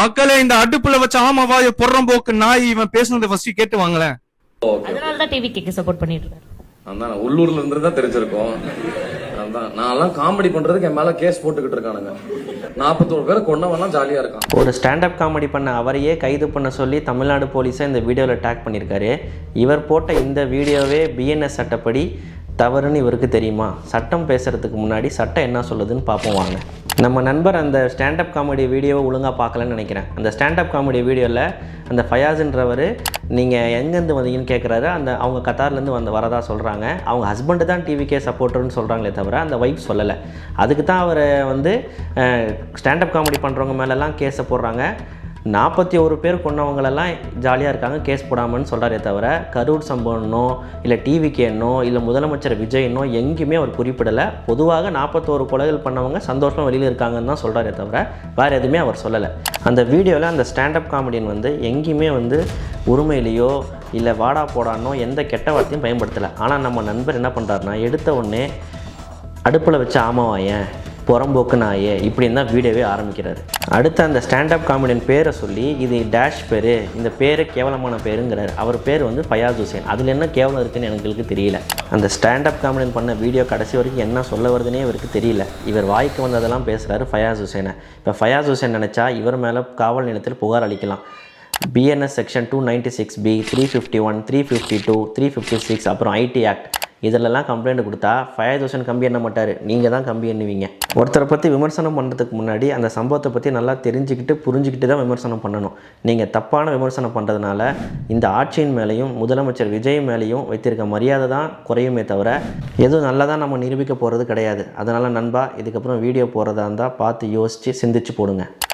மக்களே இந்த அடுப்புல வச்ச ஆமாவாய பொறம்போக்கு நாய் இவன் பேசுனதை ஃபர்ஸ்ட் கேட்டு வாங்களேன். அதனால தான் டிவி கேக்கு சப்போர்ட் பண்ணிட்டு இருக்காரு. அதான் உள்ளூர்ல இருந்து தான் தெரிஞ்சிருக்கும். அதான் நான் எல்லாம் காமெடி பண்றதுக்கு என் மேல கேஸ் போட்டுக்கிட்டு இருக்கானுங்க. 41 பேரை கொன்னவெல்லாம் ஜாலியா இருக்கான். ஒரு ஸ்டாண்டப் காமெடி பண்ண அவரையே கைது பண்ண சொல்லி தமிழ்நாடு போலீஸை இந்த வீடியோவில் டேக் பண்ணியிருக்காரு. இவர் போட்ட இந்த வீடியோவே பிஎன்எஸ் சட்டப்படி தவறுன்னு இவருக்கு தெரியுமா? சட்டம் பேசுகிறதுக்கு முன்னாடி சட்டம் என்ன சொல்லுதுன்னு பார்ப்போம் வாங்க. நம்ம நண்பர் அந்த ஸ்டாண்டப் காமெடி வீடியோவை ஒழுங்காக பார்க்கலன்னு நினைக்கிறேன். அந்த ஸ்டாண்டப் காமெடி வீடியோவில் அந்த ஃபயாஸுன்றவர் நீங்கள் எங்கேருந்து வந்தீங்கன்னு கேட்குறாரு. அவங்க கத்தார்லேருந்து வரதா சொல்கிறாங்க. அவங்க ஹஸ்பண்டு தான் டிவிக்கே சப்போர்ட்டர்னு சொல்கிறாங்களே தவிர அந்த ஒய்ஃப் சொல்லலை. அதுக்கு தான் அவர் ஸ்டாண்டப் காமெடி பண்ணுறவங்க மேலெல்லாம் கேஸை போடுறாங்க. 41 பேர் கொண்டவங்களெல்லாம் ஜாலியாக இருக்காங்க, கேஸ் போடாமன்னு சொல்கிறாரே தவிர கரூர் சம்பவனோ இல்லை டிவிக்கேனோ இல்லை முதலமைச்சர் விஜயனோ எங்கேயுமே அவர் குறிப்பிடலை. பொதுவாக 41 கொலைகள் பண்ணவங்க சந்தோஷமாக வெளியில் இருக்காங்கன்னு தான் சொல்கிறாரே தவிர வேறு எதுவுமே அவர் சொல்லலை. அந்த வீடியோவில் அந்த ஸ்டாண்டப் காமெடியன் எங்கேயுமே உரிமையிலையோ இல்லை வாடா போடானோ எந்த கெட்ட வார்த்தையும் பயன்படுத்தலை. ஆனால் நம்ம நண்பர் என்ன பண்ணுறாருனா, எடுத்த உடனே அடுப்பில் வச்சு ஆமாவாயன் புறம்போக்கு நாயே இப்படின்னு தான் வீடியோவே ஆரம்பிக்கிறாரு. அடுத்து அந்த ஸ்டாண்டப் காமெடியன் பேரை சொல்லி இது டேஷ் பேர், இந்த பேர் கேவலமான பேருங்கிறார். அவர் பேர் ஃபயாஸ் ஹுசேன். அதில் என்ன கேவலம் இருக்குன்னு எங்களுக்கு தெரியல. அந்த ஸ்டாண்டப் காமெடியன் பண்ண வீடியோ கடைசி வரைக்கும் என்ன சொல்ல வருதுன்னே இவருக்கு தெரியல. இவர் வாய்க்கு வந்ததெல்லாம் பேசுகிறாரு ஃபயாஸ் ஹுசேனை. இப்போ ஃபயாஸ் ஹுசேன் நினச்சா இவர் மேலே காவல் நிலையத்தில் புகார் அளிக்கலாம். பிஎன்எஸ் செக்ஷன் 296B 351 352 356 அப்புறம் ஐடி ஆக்ட் இதிலெல்லாம் கம்ப்ளைண்ட் கொடுத்தா ஃபயாஸ் ஹுசேன் கம்பி எண்ண மாட்டார், நீங்கள் தான் கம்பி எண்ணுவீங்க. ஒருத்தரை பற்றி விமர்சனம் பண்ணுறதுக்கு முன்னாடி அந்த சம்பவத்தை பற்றி நல்லா தெரிஞ்சுக்கிட்டு புரிஞ்சுக்கிட்டு தான் விமர்சனம் பண்ணணும். நீங்கள் தப்பான விமர்சனம் பண்ணுறதுனால இந்த ஆட்சியின் மேலேயும் முதலமைச்சர் விஜய் மேலேயும் வைத்திருக்க மரியாதை தான் குறையுமே தவிர எதுவும் நல்லதாக நம்ம நிரூபிக்க போகிறது கிடையாது. அதனால் நண்பா, இதுக்கப்புறம் வீடியோ போடுறதா இருந்தால் பார்த்து யோசித்து சிந்திச்சு போடுங்க.